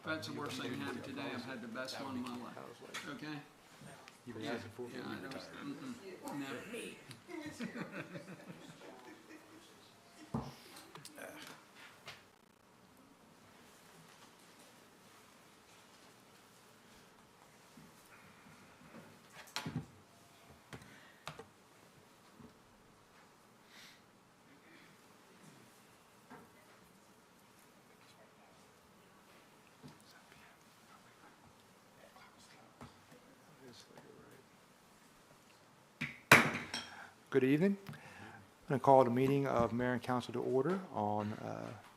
that's the worst thing that happened today. I've had the best one in my life. Okay? You've been Yeah, asking for yeah, I don't, no. Good evening. I'm going to call the meeting of Mayor and Council to order on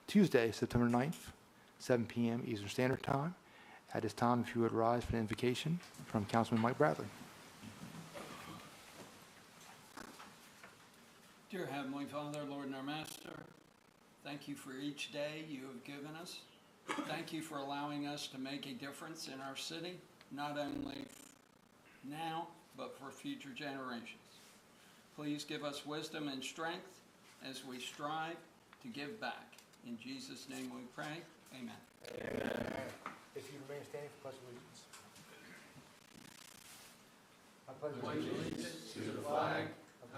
Tuesday, September 9th, 7 p.m. Eastern Standard Time. At this time, if you would rise for the invocation from Councilman Mike Bradley. Dear Heavenly Father, Lord and our Master, thank you for each day you have given us. Thank you for allowing us to make a difference in our city, not only now, but for future generations. Please give us wisdom and strength as we strive to give back. In Jesus' name we pray. Amen. Amen. If you remain standing for pledge allegiance. I Pledge allegiance to the flag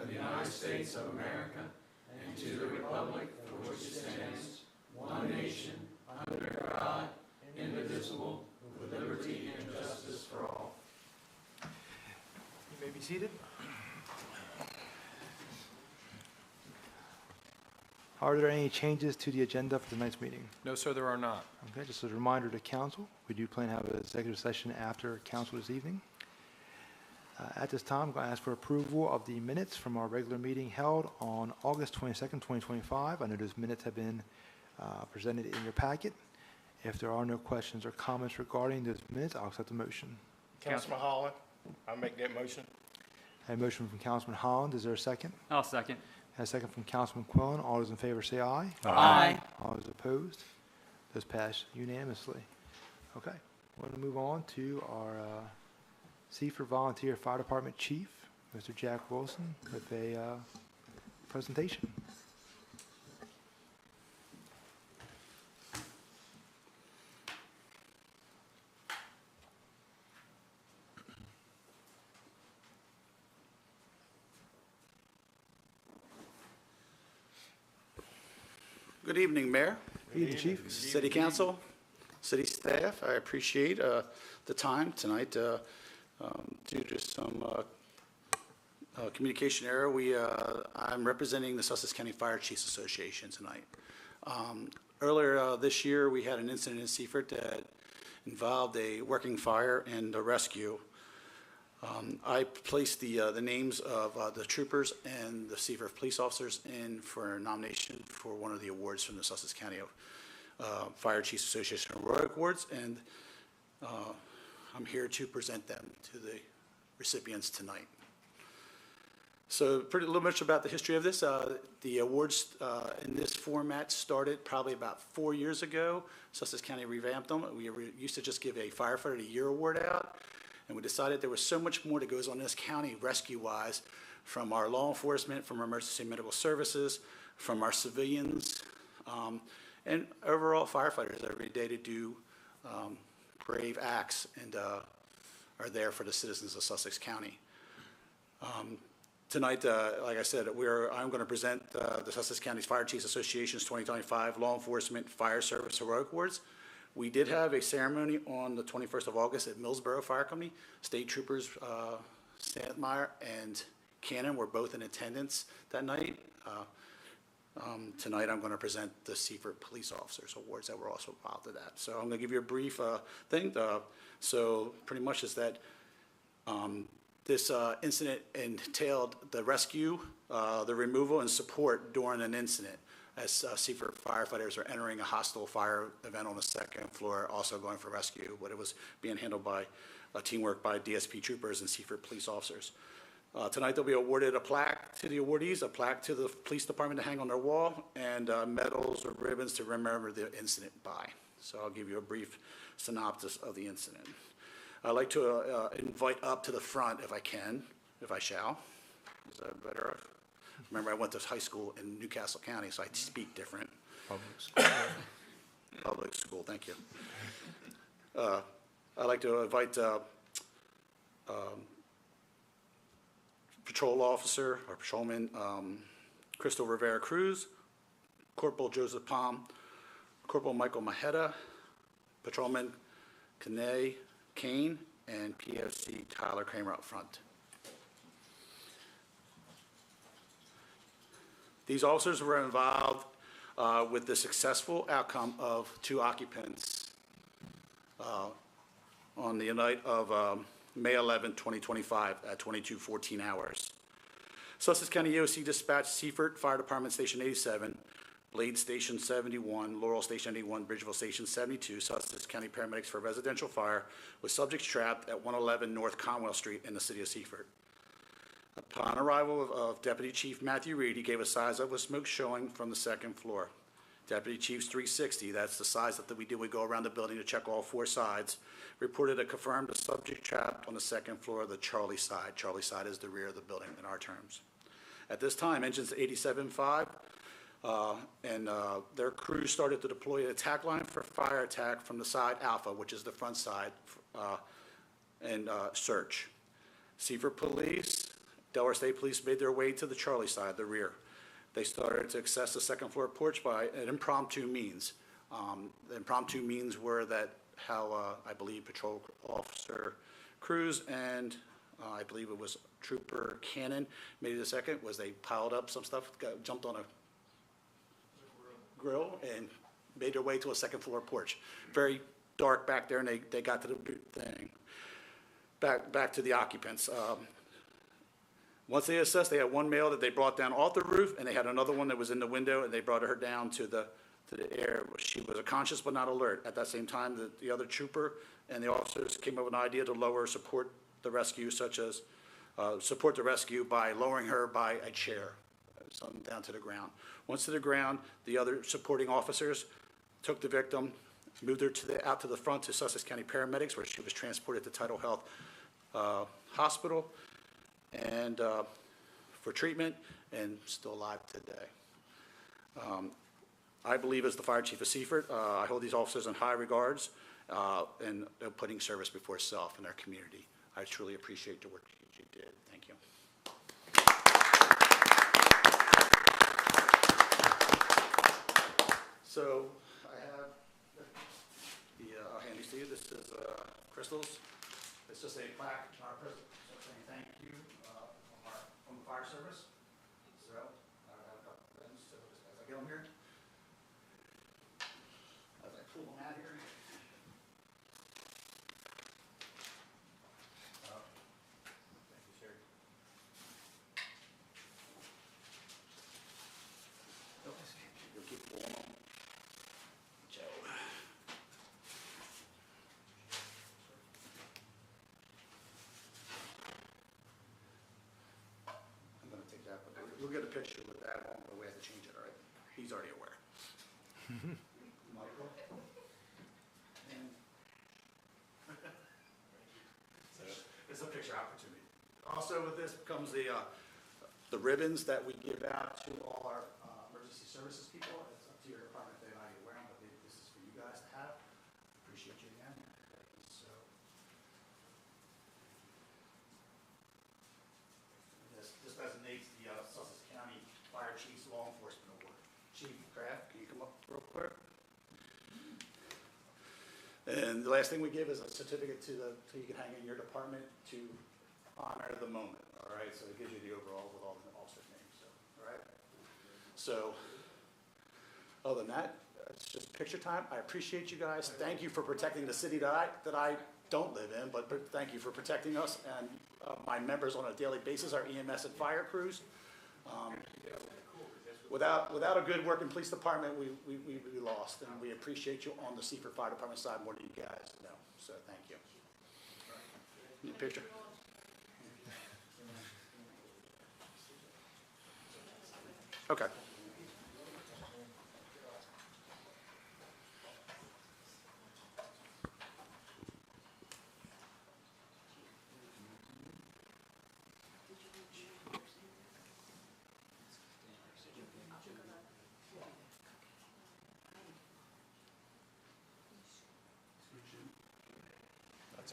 of the United States of America and to the republic for which it stands, one nation, under God, indivisible, with liberty and justice for all. You may be seated. Are there any changes to the agenda for tonight's meeting? No, sir, there are not. Okay, just as a reminder to council, we do plan to have an executive session after council this evening. At this time, I'm going to ask for approval of the minutes from our regular meeting held on August 22nd, 2025. I know those minutes have been presented in your packet. If there are no questions or comments regarding those minutes, I'll accept the motion. Councilman Holland, I make that motion. A motion from Councilman Holland. Is there a second? I'll second. A second from Councilman Quillen. All those in favor say aye. Aye. All those opposed? Those pass unanimously. Okay, we're going to move on to our Seaford Volunteer Fire Department Chief, Mr. Jack Wilson, with a presentation. Good evening, Mayor, Good evening, Chief. City Council, City staff. I appreciate the time tonight. Due to some communication error, I'm representing the Sussex County Fire Chiefs Association tonight. Earlier this year, we had an incident in Seaford that involved a working fire and a rescue. I placed the names of the troopers and the Seaford police officers in for nomination for one of the awards from the Sussex County Fire Chiefs Association Heroic Awards, and I'm here to present them to the recipients tonight. So a little much about the history of this. The awards in this format started probably about 4 years ago. Sussex County revamped them. We used to just give a firefighter of the year award out. And we decided there was so much more that goes on in this county rescue-wise, from our law enforcement, from our emergency medical services, from our civilians, and overall firefighters every day to do brave acts and are there for the citizens of Sussex County. Tonight, like I said, I'm going to present the Sussex County Fire Chiefs Association's 2025 Law Enforcement Fire Service Heroic Awards. We did have a ceremony on the 21st of August at Millsboro Fire Company. State Troopers Santmeyer and Cannon were both in attendance that night. Tonight I'm going to present the Seaford Police Officers Awards that were also involved in that. So I'm going to give you a brief thing. So pretty much is that this incident entailed the rescue, the removal, and support during an incident, as Seaford firefighters are entering a hostile fire event on the second floor, also going for rescue, but it was being handled by teamwork by DSP troopers and Seaford police officers. Tonight they'll be awarded a plaque to the awardees, a plaque to the police department to hang on their wall, and medals or ribbons to remember the incident by. So I'll give you a brief synopsis of the incident. I'd like to invite up to the front, if I can, if I shall. Is that better? Remember, I went to high school in Newcastle County, so I speak different. Public school. Public school, thank you. I'd like to invite Patrol Officer or Patrolman Crystal Rivera Cruz, Corporal Joseph Palm, Corporal Michael Maheta, Patrolman Kane, and POC Tyler Kramer up front. These officers were involved with the successful outcome of 2 occupants on the night of May 11, 2025 at 22:14 hours. Sussex County EOC dispatched Seaford Fire Department Station 87, Blade Station 71, Laurel Station 81, Bridgeville Station 72, Sussex County paramedics for residential fire with subjects trapped at 111 North Conwell Street in the city of Seaford. Upon arrival of Deputy Chief Matthew Reed, he gave a size of a smoke showing from the 2nd floor. Deputy Chief's 360, that's the size that we do. We go around the building to check all 4 sides, reported a confirmed a subject trapped on the 2nd floor of the Charlie side. Charlie side is the rear of the building in our terms. At this time, engines 87.5 and their crew started to deploy an attack line for fire attack from the side Alpha, which is the front side, and search. Seaford Police, Delaware State Police made their way to the Charlie side, the rear. They started to access the 2nd floor porch by an impromptu means. The impromptu means were that how I believe Patrol Officer Cruz and I believe it was Trooper Cannon made it a second, was they piled up some stuff, jumped on a grill and made their way to a 2nd floor porch. Very dark back there, and they got to the thing. Back to the occupants. Once they assessed, they had 1 male that they brought down off the roof, and they had another one that was in the window, and they brought her down to the air. She was conscious but not alert. At that same time, the other trooper and the officers came up with an idea to lower, support the rescue, such as support the rescue by lowering her by a chair, something down to the ground. Once to the ground, the other supporting officers took the victim, moved her out to the front to Sussex County paramedics, where she was transported to Tidal Health Hospital and for treatment, and still alive today. I believe, as the fire chief of Seaford, I hold these officers in high regards and putting service before self in their community. I truly appreciate the work you did. Thank you. So I have I'll hand these to you. This is Crystal's. It's just a plaque in our prison saying thank you from the fire service. So I have a couple things to, as I get them here. As I pull them out here. Thank you, sir. You'll keep pulling them. Joe. I'm going to take that, but we'll get a picture with that on, but we have to change it, all right? He's already aware. Michael? And so it's a picture opportunity. Also with this comes the ribbons that we give out to all our emergency services people. It's up to your department if they might wear them, but this is for you guys to have. Appreciate you again. Thank you. So this designates the Sussex County Fire Chief's Law Enforcement Award. Chief Kraft, can you come up real quick? And the last thing we give is a certificate so you can hang in your department to honor the moment. All right, so it gives you the overall with all the officers' names. So, all right. So, other than that, it's just picture time. I appreciate you guys. Thank you for protecting the city that I don't live in, but thank you for protecting us and my members on a daily basis, our EMS and fire crews. Without a good working police department, we lost, and we appreciate you on the Seaford Fire Department side more than you guys know. So thank you. Need a picture? Okay.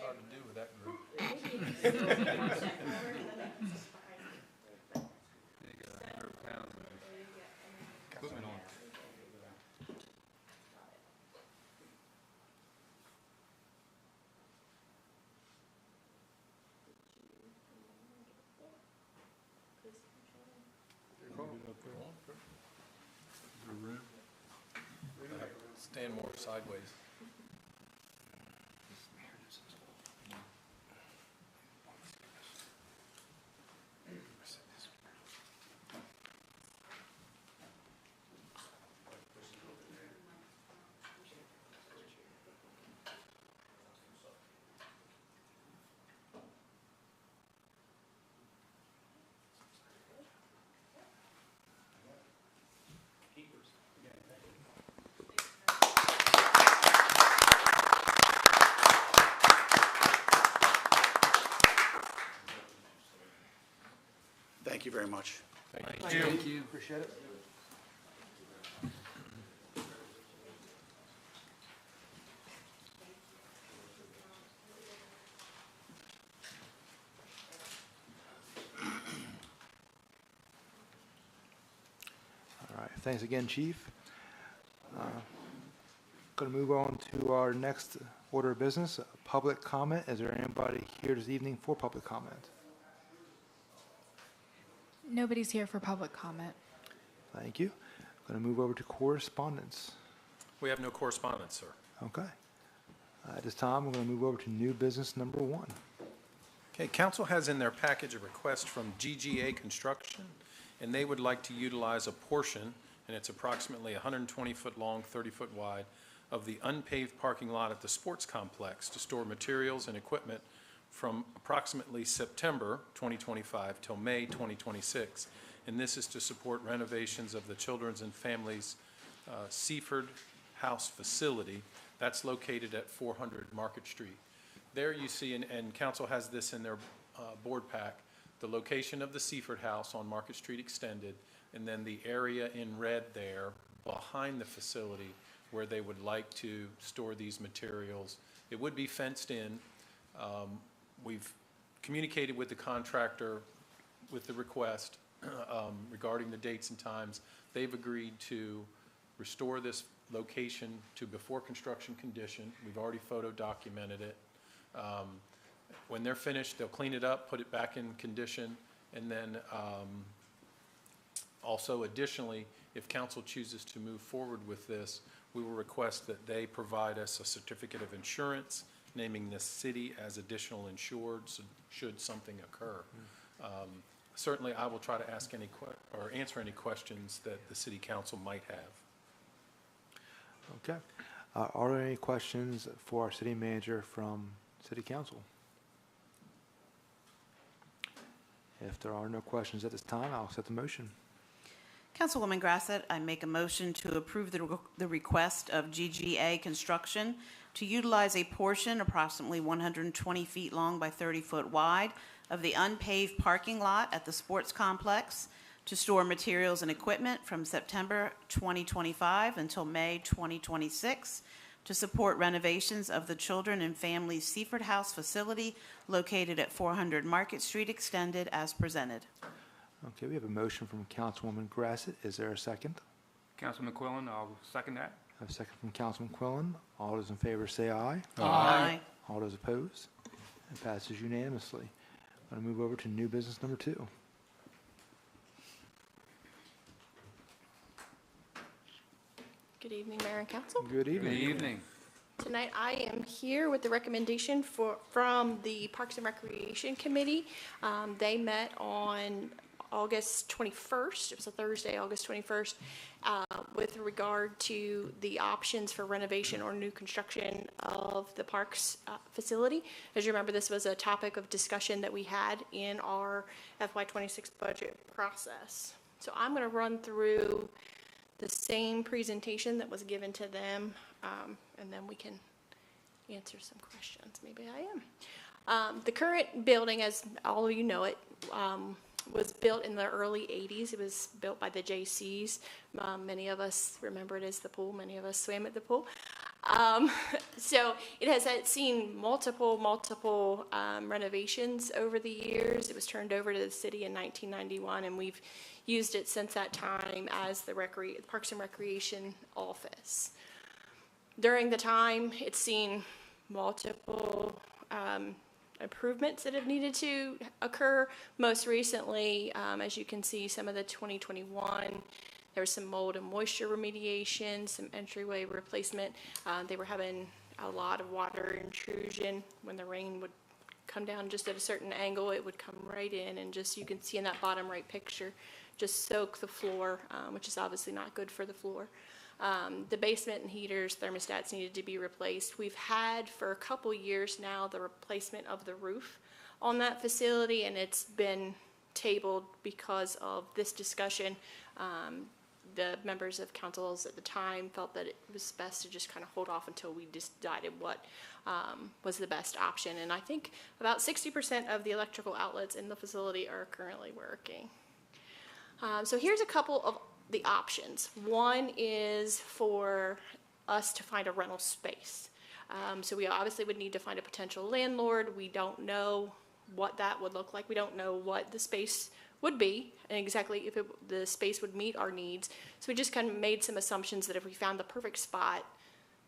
hard to do with that group. Stand more sideways. Thank you very much. Thank you. Thank you. Appreciate it. All right, thanks again, Chief. Going to move on to our next order of business, public comment. Is there anybody here this evening for public comment? Nobody's here for public comment. Thank you. Going to move over to correspondence. We have no correspondence, sir. Okay. At this time, we're going to move over to new business number 1. Okay, council has in their package a request from GGA Construction, and they would like to utilize a portion, and it's approximately 120-foot long, 30-foot wide, of the unpaved parking lot at the sports complex to store materials and equipment from approximately September 2025 till May 2026. And this is to support renovations of the Children's and Families Seaford House facility. That's located at 400 Market Street. There you see, and council has this in their board pack, the location of the Seaford House on Market Street Extended, and then the area in red there behind the facility where they would like to store these materials. It would be fenced in. We've communicated with the contractor with the request regarding the dates and times. They've agreed to restore this location to before construction condition. We've already photo documented it. When they're finished, they'll clean it up, put it back in condition, and then also additionally, if council chooses to move forward with this, we will request that they provide us a certificate of insurance naming the city as additional insured should something occur. Certainly, I will try to ask any or answer any questions that the city council might have. Okay. Are there any questions for our city manager from city council? If there are no questions at this time, I'll accept the motion. Councilwoman Grassett, I make a motion to approve the request of GGA Construction to utilize a portion approximately 120 feet long by 30 foot wide of the unpaved parking lot at the sports complex to store materials and equipment from September 2025 until May 2026 to support renovations of the Children and Families Seaford House facility located at 400 Market Street Extended as presented. Okay, we have a motion from Councilwoman Grassett. Is there a second? Councilman Quillen, I'll second that. I have a second from Councilman Quillen. All those in favor say aye. Aye. All those opposed? It passes unanimously. I'm going to move over to new business number 2. Good evening, Mayor and Council. Good Good evening. evening. Tonight I am here with the recommendation from the Parks and Recreation Committee. They met on August 21st. It was a Thursday, August 21st, with regard to the options for renovation or new construction of the parks facility. As you remember, this was a topic of discussion that we had in our FY26 budget process. So I'm going to run through the same presentation that was given to them, and then we can answer some questions. Maybe I am. The current building, as all of you know it, was built in the early 80s. It was built by the JCs. Many of us remember it as the pool. Many of us swam at the pool. So it has seen multiple renovations over the years. It was turned over to the city in 1991, and we've used it since that time as the Parks and Recreation office. During the time, it's seen multiple improvements that have needed to occur. Most recently, as you can see, some of the 2021, there was some mold and moisture remediation, some entryway replacement. They were having a lot of water intrusion. When the rain would come down just at a certain angle, it would come right in, and just, you can see in that bottom right picture, just soak the floor, which is obviously not good for the floor. The basement and heaters, thermostats needed to be replaced. We've had for a couple years now the replacement of the roof on that facility, and it's been tabled because of this discussion. The members of councils at the time felt that it was best to just kind of hold off until we decided what was the best option. And I think about 60% of the electrical outlets in the facility are currently working. So here's a couple of the options. One is for us to find a rental space. So we obviously would need to find a potential landlord. We don't know what that would look like. We don't know what the space would be and exactly if the space would meet our needs. So we just kind of made some assumptions that if we found the perfect spot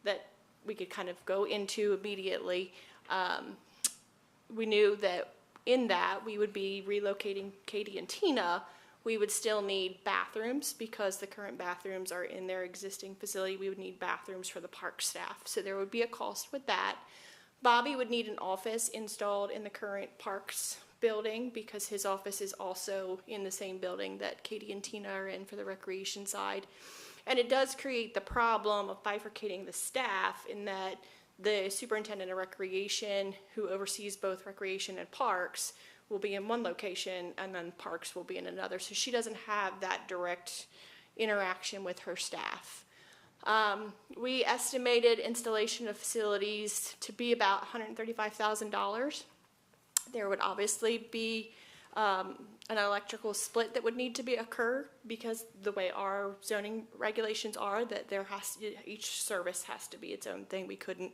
that we could kind of go into immediately, we knew that in that we would be relocating Katie and Tina. We would still need bathrooms because the current bathrooms are in their existing facility. We would need bathrooms for the park staff. So there would be a cost with that. Bobby would need an office installed in the current parks building because his office is also in the same building that Katie and Tina are in for the recreation side. And it does create the problem of bifurcating the staff in that the superintendent of recreation, who oversees both recreation and parks, will be in one location and then parks will be in another. So she doesn't have that direct interaction with her staff. We estimated installation of facilities to be about $135,000. There would obviously be an electrical split that would need to occur because the way our zoning regulations are, that each service has to be its own thing. We couldn't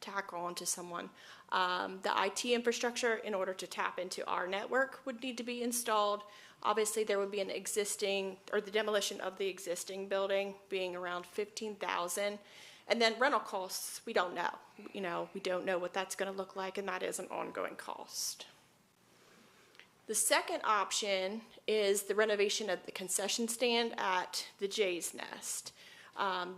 tack on to someone. The IT infrastructure, in order to tap into our network, would need to be installed. Obviously, there would be an existing, or the demolition of the existing building being around $15,000. And then rental costs, we don't know. We don't know what that's going to look like, and that is an ongoing cost. The second option is the renovation of the concession stand at the Jay's Nest.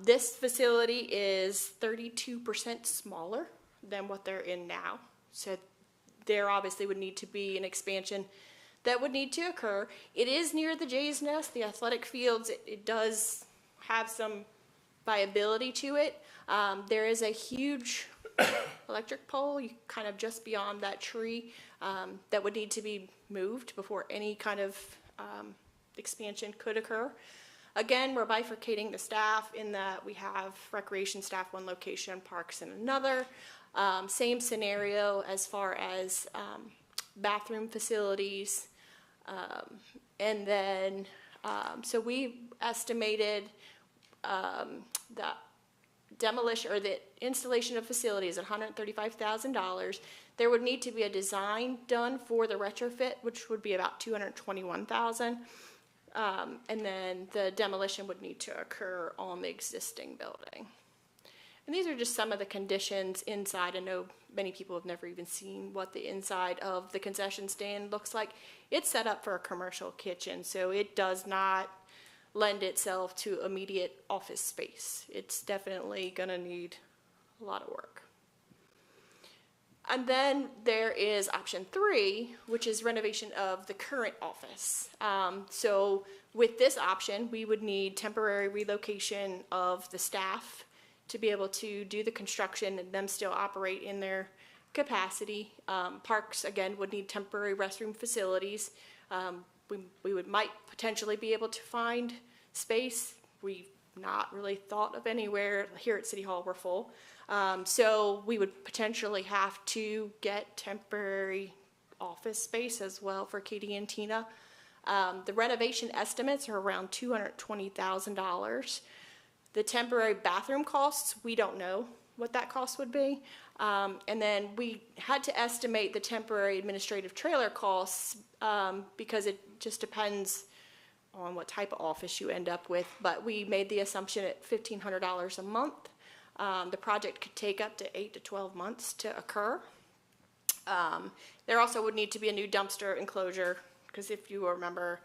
This facility is 32% smaller than what they're in now. So there obviously would need to be an expansion that would need to occur. It is near the Jay's Nest, the athletic fields. It does have some viability to it. There is a huge electric pole kind of just beyond that tree that would need to be moved before any kind of expansion could occur. Again, we're bifurcating the staff in that we have recreation staff one location, parks in another. Same scenario as far as bathroom facilities. And then, so we estimated the demolition or the installation of facilities at $135,000. There would need to be a design done for the retrofit, which would be about $221,000. And then the demolition would need to occur on the existing building. And these are just some of the conditions inside. I know many people have never even seen what the inside of the concession stand looks like. It's set up for a commercial kitchen, so it does not lend itself to immediate office space. It's definitely going to need a lot of work. And then there is option 3, which is renovation of the current office. So with this option, we would need temporary relocation of the staff to be able to do the construction and them still operate in their capacity. Parks, again, would need temporary restroom facilities. We might potentially be able to find space. We've not really thought of anywhere. Here at City Hall, we're full. So we would potentially have to get temporary office space as well for Katie and Tina. The renovation estimates are around $220,000. The temporary bathroom costs, we don't know what that cost would be. And then we had to estimate the temporary administrative trailer costs because it just depends on what type of office you end up with. But we made the assumption at $1,500 a month. The project could take up to 8 to 12 months to occur. There also would need to be a new dumpster enclosure because if you remember,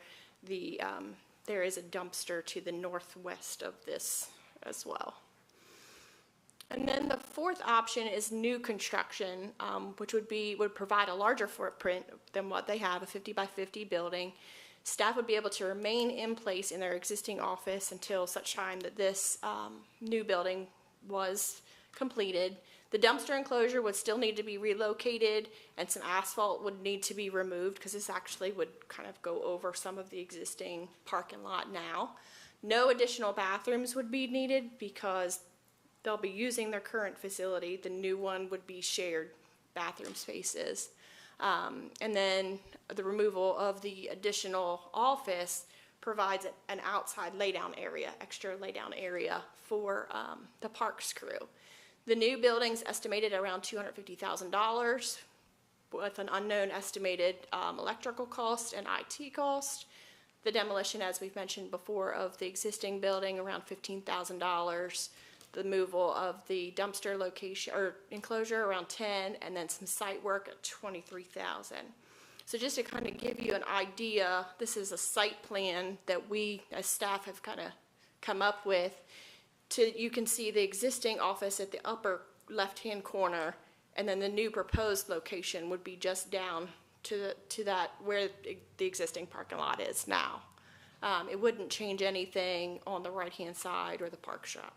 there is a dumpster to the northwest of this as well. And then the fourth option is new construction, which would provide a larger footprint than what they have, a 50 by 50 building. Staff would be able to remain in place in their existing office until such time that this new building was completed. The dumpster enclosure would still need to be relocated and some asphalt would need to be removed because this actually would kind of go over some of the existing parking lot now. No additional bathrooms would be needed because they'll be using their current facility. The new one would be shared bathroom spaces. And then the removal of the additional office provides an outside laydown area, extra laydown area for the parks crew. The new building's estimated around $250,000 with an unknown estimated electrical cost and IT cost. The demolition, as we've mentioned before, of the existing building, around $15,000. The removal of the dumpster location or enclosure, around $10,000, and then some site work at $23,000. So just to kind of give you an idea, this is a site plan that we as staff have kind of come up with. You can see the existing office at the upper left-hand corner, and then the new proposed location would be just down to that where the existing parking lot is now. It wouldn't change anything on the right-hand side or the park shop.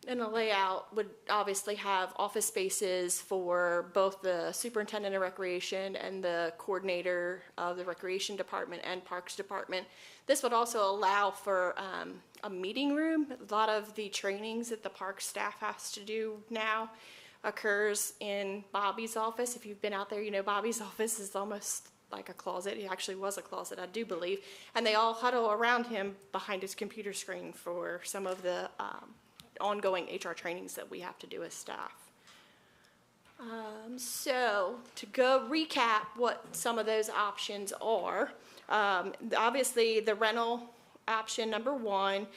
And the layout would obviously have office spaces for both the superintendent of recreation and the coordinator of the recreation department and parks department. This would also allow for a meeting room. A lot of the trainings that the park staff has to do now occurs in Bobby's office. If you've been out there, you know Bobby's office is almost like a closet. He actually was a closet, I do believe. And they all huddle around him behind his computer screen for some of the ongoing HR trainings that we have to do as staff. So to go recap what some of those options are, obviously the rental option number one,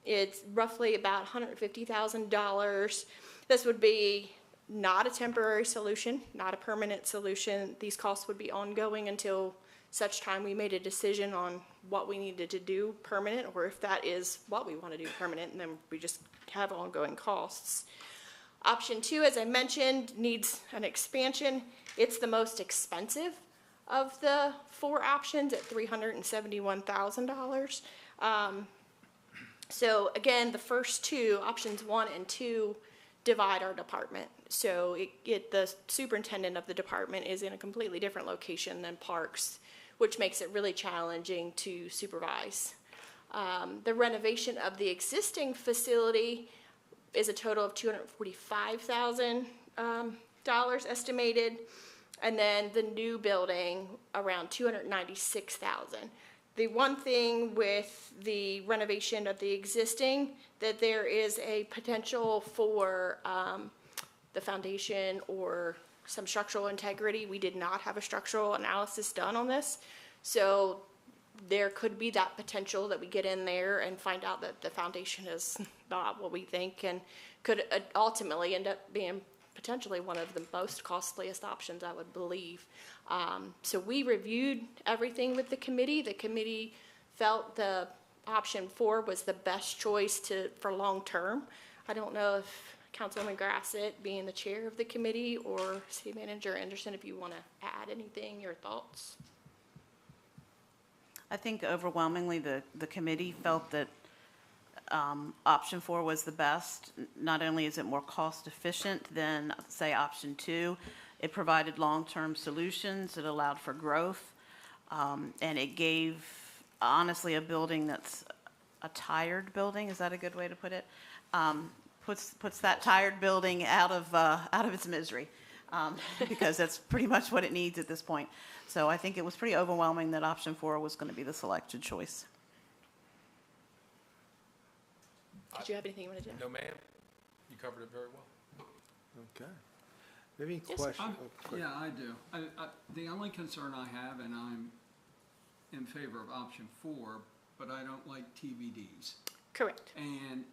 it's roughly about $150,000. This would be not a temporary solution, not a permanent solution. These costs would be ongoing until such time we made a decision on what we needed to do permanent, or if that is what we want to do permanent, and then we just have ongoing costs. Option two, as I mentioned, needs an expansion. It's the most expensive of the four options at $371,000. So again, the first two, options 1 and 2, divide our department. So the superintendent of the department is in a completely different location than parks, which makes it really challenging to supervise. The renovation of the existing facility is a total of $245,000 estimated, and then the new building around $296,000. The one thing with the renovation of the existing, that there is a potential for the foundation or some structural integrity. We did not have a structural analysis done on this, so there could be that potential that we get in there and find out that the foundation is not what we think, and could ultimately end up being potentially one of the most costliest options, I would believe. So we reviewed everything with the committee. The committee felt the option 4 was the best choice for long term. I don't know if Councilwoman Grassett, being the chair of the committee, or City Manager Anderson, if you want to add anything, your thoughts. I think overwhelmingly the committee felt that option 4 was the best. Not only is it more cost efficient than, say, option 2, it provided long-term solutions, it allowed for growth, and it gave, honestly, a building that's a tired building, is that a good way to put it? Puts that tired building out of its misery, because that's pretty much what it needs at this point. So I think it was pretty overwhelming that option 4 was going to be the selected choice. Did you have anything you wanted to know? No, ma'am. You covered it very well. Okay. Any Yes, questions? Yeah, I do. The only concern I have, and I'm in favor of option 4, but I don't like TBDs. Correct. And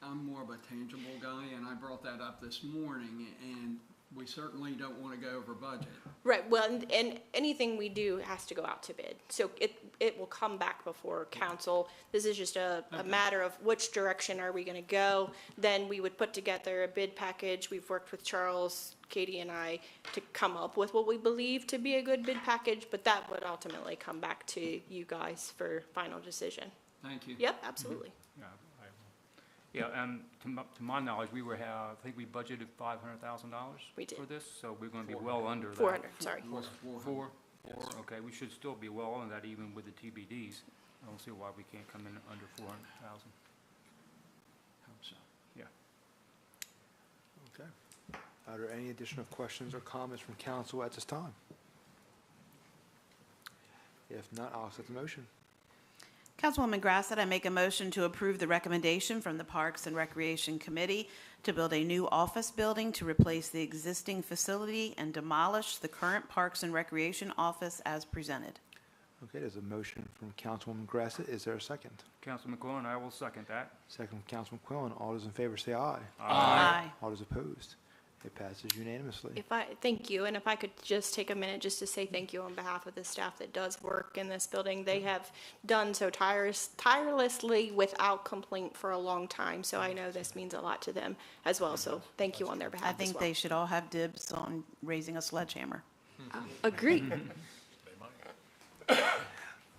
I'm more of a tangible guy, and I brought that up this morning, and we certainly don't want to go over budget. Right, well, and anything we do has to go out to bid. So it will come back before council. This is just a matter of which direction are we gonna go. Then we would put together a bid package. We've worked with Charles, Katie, and I to come up with what we believe to be a good bid package, but that would ultimately come back to you guys for final decision. Thank you. Yep, absolutely. Yeah, and to my knowledge, I think we budgeted $500,000 We did. for this, so we're going to be well under that. 400, sorry. It was 400. Four? Okay, we should still be well under that even with the TBDs. I don't see why we can't come in under 400,000. Hope so. Yeah. Okay. Are there any additional questions or comments from council at this time? If not, I'll accept the motion. Councilwoman Grassett, I make a motion to approve the recommendation from the Parks and Recreation Committee to build a new office building to replace the existing facility and demolish the current Parks and Recreation office as presented. Okay, there's a motion from Councilwoman Grassett. Is there a second? Councilman McQuillan, I will second that. Second from Councilman Quillen. All those in favor say aye. Aye. All those opposed? It passes unanimously. Thank you, and if I could just take a minute just to say thank you on behalf of the staff that does work in this building. They have done so tirelessly without complaint for a long time, so I know this means a lot to them as well, so thank you on their behalf I as think well. they should all have dibs on raising a sledgehammer. Agreed.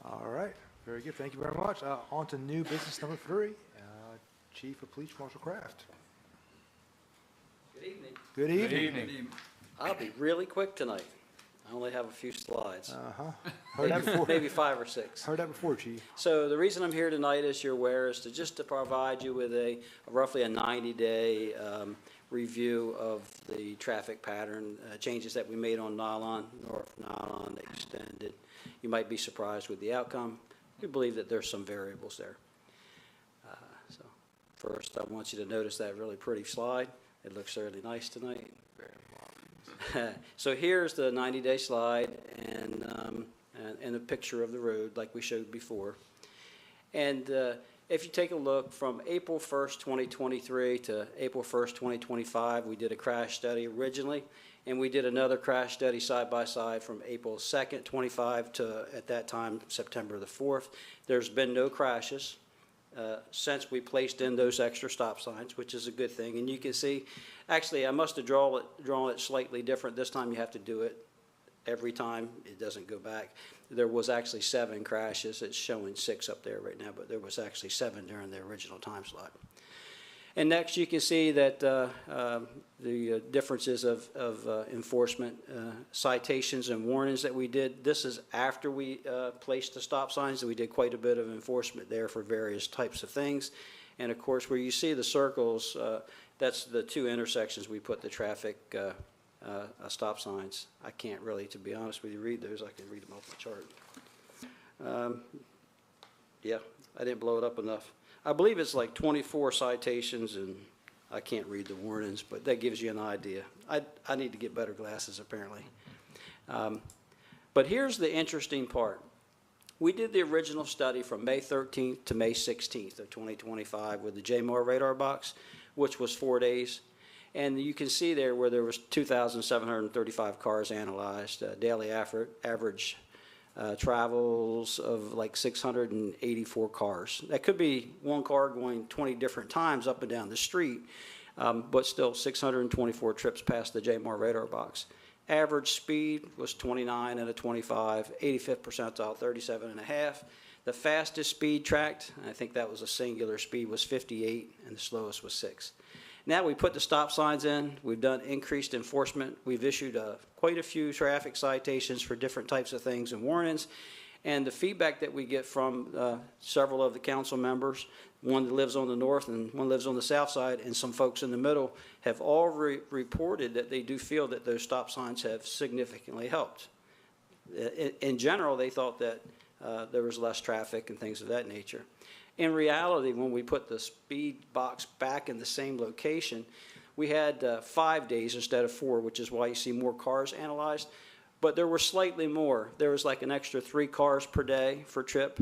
All right, very good. Thank you very much. On to new business number 3. Chief of Police Marshal Kraft. Good evening. Good Good evening. evening. Good evening. I'll be really quick tonight. I only have a few slides, Heard that before. maybe 5 or 6. Heard that before, Chief. So the reason I'm here tonight, as you're aware, is to provide you with roughly a 90-day review of the traffic pattern changes that we made on Nylon, North Nylon Extended. You might be surprised with the outcome. We believe that there's some variables there. So first, I want you to notice that really pretty slide. It looks really nice tonight. So here's the 90-day slide and a picture of the road like we showed before. And if you take a look from April 1st, 2023 to April 1st, 2025, we did a crash study originally, and we did another crash study side by side from April 2nd, 25 to, at that time, September the 4th. There's been no crashes since we placed in those extra stop signs, which is a good thing. And you can see, actually, I must have drawn it slightly different. This time you have to do it every time. It doesn't go back. There was actually 7 crashes. It's showing 6 up there right now, but there was actually 7 during the original time slot. And next you can see that the differences of enforcement citations and warnings that we did. This is after we placed the stop signs, and we did quite a bit of enforcement there for various types of things. And of course, where you see the circles, that's the 2 intersections we put the traffic stop signs. I can't really, to be honest with you, read those. I can read them off the chart. Yeah, I didn't blow it up enough. I believe it's like 24 citations, and I can't read the warnings, but that gives you an idea. I need to get better glasses, apparently. But here's the interesting part. We did the original study from May 13th to May 16th of 2025 with the JMAR radar box, which was 4 days. And you can see there where there was 2,735 cars analyzed, daily average travels of like 684 cars. That could be one car going 20 different times up and down the street, but still 624 trips past the JMAR radar box. Average speed was 29 and a 25, 85th percentile 37.5. The fastest speed tracked, I think that was a singular speed, was 58, and the slowest was 6. Now we put the stop signs in. We've done increased enforcement. We've issued quite a few traffic citations for different types of things and warnings. And the feedback that we get from several of the council members, one that lives on the north and one lives on the south side, and some folks in the middle, have all reported that they do feel that those stop signs have significantly helped. In general, they thought that there was less traffic and things of that nature. In reality, when we put the speed box back in the same location, we had 5 days instead of 4, which is why you see more cars analyzed. But there were slightly more. There was like an extra 3 cars per day for trip.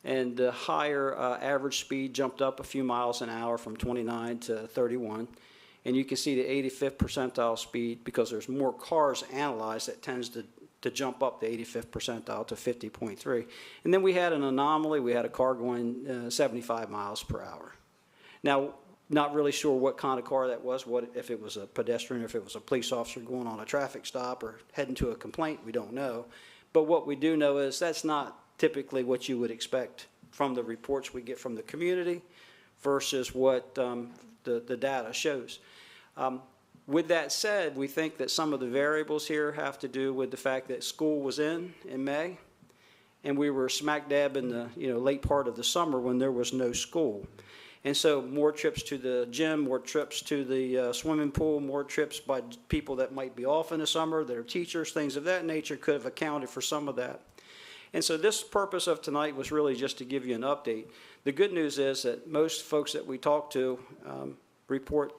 And the higher average speed jumped up a few miles an hour from 29 to 31. And you can see the 85th percentile speed, because there's more cars analyzed, that tends to jump up the 85th percentile to 50.3. And then we had an anomaly. We had a car going 75 miles per hour. Now, not really sure what kind of car that was, if it was a pedestrian, or if it was a police officer going on a traffic stop or heading to a complaint, we don't know. But what we do know is that's not typically what you would expect from the reports we get from the community versus what the data shows. With that said, we think that some of the variables here have to do with the fact that school was in May, and we were smack dab in the late part of the summer when there was no school. And so more trips to the gym, more trips to the swimming pool, more trips by people that might be off in the summer, that are teachers, things of that nature could have accounted for some of that. And so this purpose of tonight was really just to give you an update. The good news is that most folks that we talk to report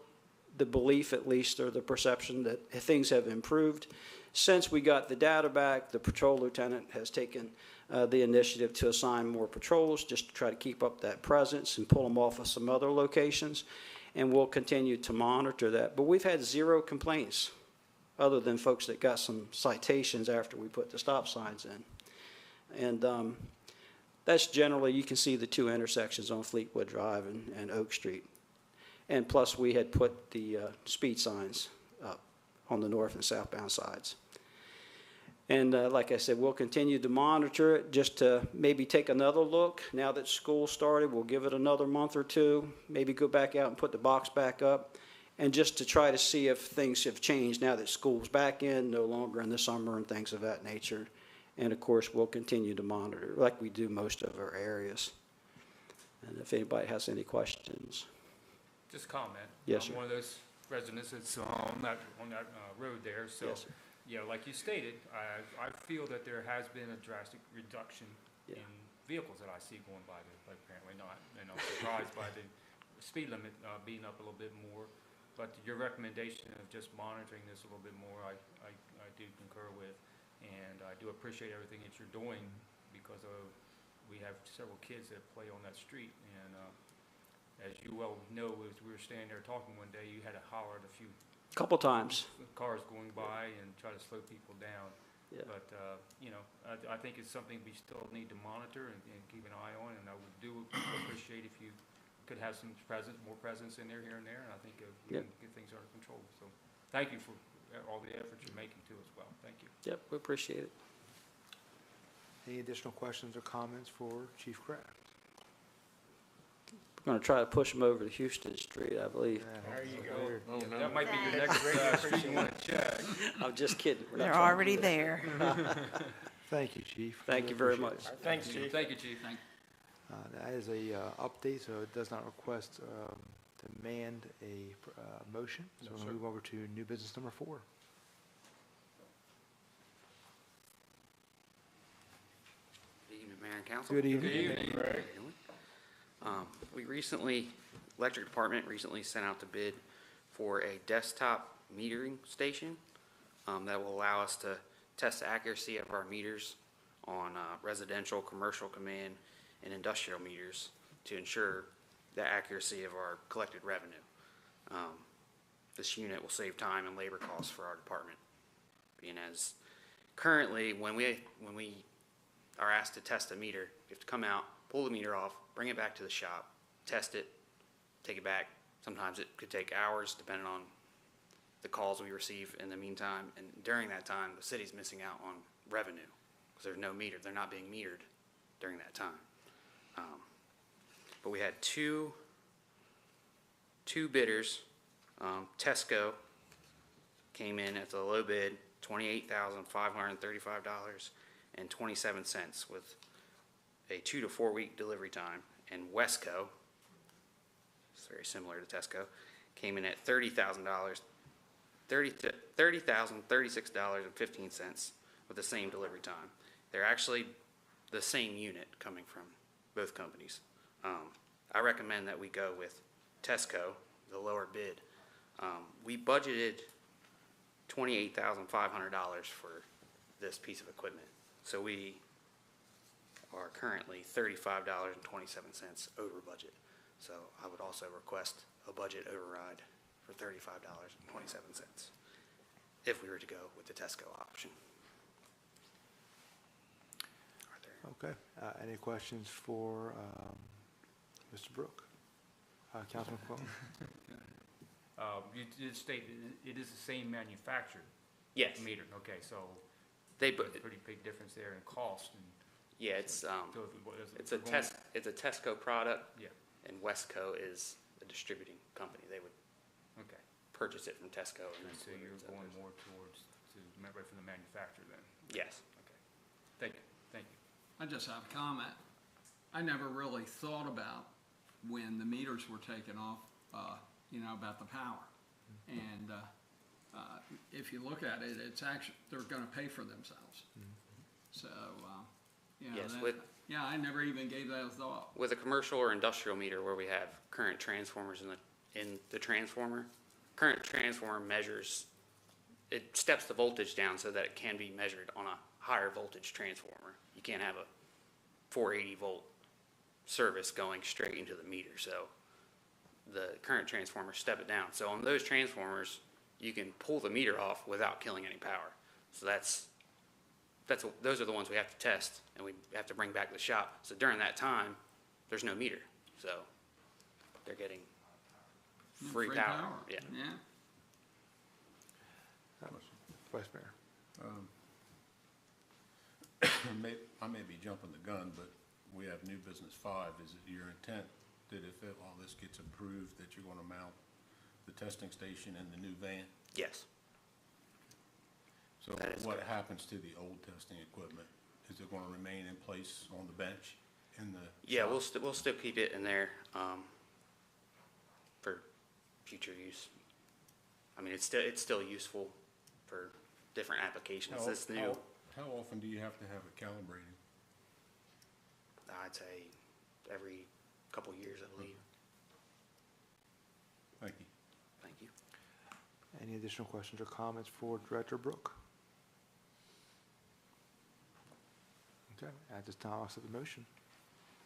the belief, at least, or the perception that things have improved. Since we got the data back, the patrol lieutenant has taken the initiative to assign more patrols just to try to keep up that presence and pull them off of some other locations, and we'll continue to monitor that. But we've had 0 complaints other than folks that got some citations after we put the stop signs in. And that's generally, you can see the 2 intersections on Fleetwood Drive and Oak Street. And plus we had put the speed signs up on the north and southbound sides. And like I said, we'll continue to monitor it just to maybe take another look. Now that school started, we'll give it another month or 2, maybe go back out and put the box back up, and just to try to see if things have changed now that school's back in, no longer in the summer and things of that nature. And of course, we'll continue to monitor like we do most of our areas. And if anybody has any questions. Just comment. Yes, I'm sir. one of those residents that's on that road there, so. Yes, sir. Like you stated, I feel that there has been a drastic reduction Yeah. in vehicles that I see going by there, but apparently not. And I'm surprised by the speed limit being up a little bit more. But your recommendation of just monitoring this a little bit more, I do concur with. And I do appreciate everything that you're doing, because we have several kids that play on that street. And as you well know, as we were standing there talking one day, you had to holler at a few Couple times. cars going by and try to slow people down. Yeah. But, I think it's something we still need to monitor and keep an eye on. And I would do appreciate if you could have some more presence in there here and there. And I think we Yep. can get things under control. So thank you for all the efforts you're making too as well. Thank you. Yep, we appreciate it. Any additional questions or comments for Chief Kraft? We're going to try to push them over to Houston Street, I believe. There you go. That might be your next street you want to check. I'm just kidding. We're not They're trying to already do that. there. Thank you, Chief. Thank you very much. Thanks, Chief. Thank you, Chief. That is a update, so it does not request demand a motion. So we'll move over to new business number 4. Good evening, Mayor and Council. Good evening. Good evening, Greg. Electric Department recently sent out the bid for a desktop metering station that will allow us to test the accuracy of our meters on residential, commercial command, and industrial meters to ensure the accuracy of our collected revenue. This unit will save time and labor costs for our department, being as currently when we are asked to test a meter, you have to come out, pull the meter off, bring it back to the shop, test it, take it back. Sometimes it could take hours depending on the calls we receive in the meantime. And during that time, the city's missing out on revenue because there's no meter. They're not being metered during that time. But we had two bidders. Tesco came in at the low bid, $28,535.27 with a 2 to 4 week delivery time. And Wesco, it's very similar to Tesco, came in at $30,036.15 with the same delivery time. They're actually the same unit coming from both companies. I recommend that we go with Tesco, the lower bid. We budgeted $28,500 for this piece of equipment. So we are currently $35.27 over budget. So I would also request a budget override for $35.27 if we were to go with the Tesco option. Are there- Okay. Any questions for Mr. Brook? Councilman Quillen? You did state that it is the same manufacturer Yes, meter, okay, so they, there's a pretty big difference there in cost and. yeah, it's, so if it was- it's a Tesco product, Yeah, and Westco is a distributing company. They would okay. purchase it from Tesco and then. So deliver you're it to going others. more towards, right from the manufacturer then? Yes. Okay. Thank you, thank you. I just have a comment. I never really thought about when the meters were taken off, about the power. And if you look at it, it's actually, they're gonna pay for themselves. So, Yes, yeah, I never even gave that a thought. with a commercial or industrial meter where we have current transformers in the transformer, current transformer measures, it steps the voltage down so that it can be measured on a higher voltage transformer. You can't have a 480 volt service going straight into the meter, so the current transformers step it down. So on those transformers, you can pull the meter off without killing any power. So those are the ones we have to test, and we have to bring back to the shop. So during that time, there's no meter, so they're getting free power. Yeah. Yeah. Vice Mayor? I may be jumping the gun, but we have new business 5. Is it your intent that if all this gets approved, that you're going to mount the testing station and the new van? Yes. So That is what correct. happens to the old testing equipment? Is it going to remain in place on the bench in the Yeah, shop? we'll still keep it in there, for future use. I mean, it's still useful for different applications. This new, How often do you have to have it calibrated? I'd say every couple years, I believe. Thank you. Thank you. Any additional questions or comments for Director Brook? Okay, at this time, I'll accept the motion.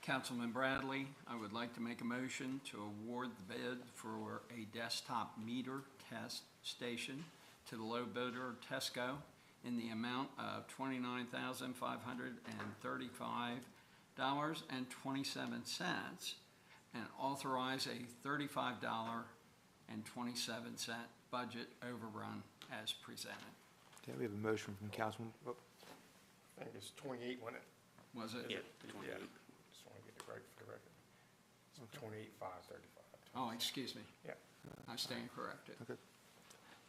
Councilman Bradley, I would like to make a motion to award the bid for a desktop meter test station to the low bidder Tesco in the amount of $29,535.27 and authorize a $35.27 budget overrun as presented. Okay, we have a motion from Councilman, I think it's 28, wasn't it? Was it? Yeah, Yeah. Just want to get it right for the record. It's 28,535. Oh, excuse me. Yeah. I stand corrected. okay,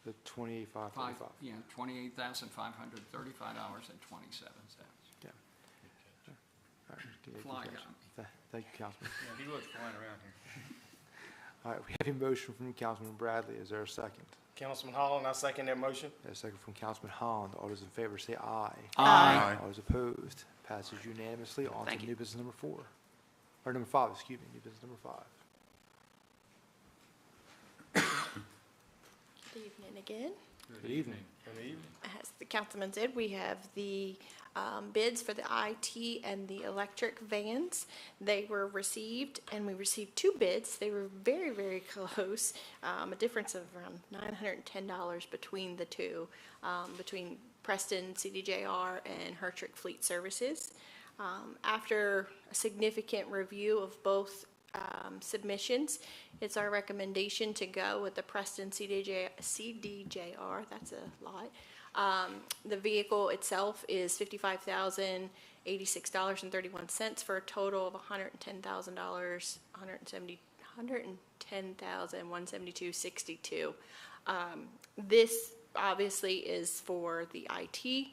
the 28,535. Yeah, $28,535.27. Yeah. All right, Fly got me. Thank you, Councilman. Yeah, he was flying around here. All right, we have a motion from Councilman Bradley. Is there a second? Councilman Holland, I second that motion. A second from Councilman Holland. All those in favor say aye. Aye. All those opposed, passes unanimously. On Thank to you. new business number 4, or number 5, excuse me, new business number 5. Good evening again. Good evening. Good evening. As the councilman said, we have the bids for the IT and the electric vans. They were received, and we received 2 bids. They were very, very close, a difference of around $910 between the two, between Preston CDJR and Hertrick Fleet Services. After a significant review of both submissions, it's our recommendation to go with the Preston CDJR, that's a lot. The vehicle itself is $55,086.31 for a total of $110,000, $110,172.62. This obviously is for the IT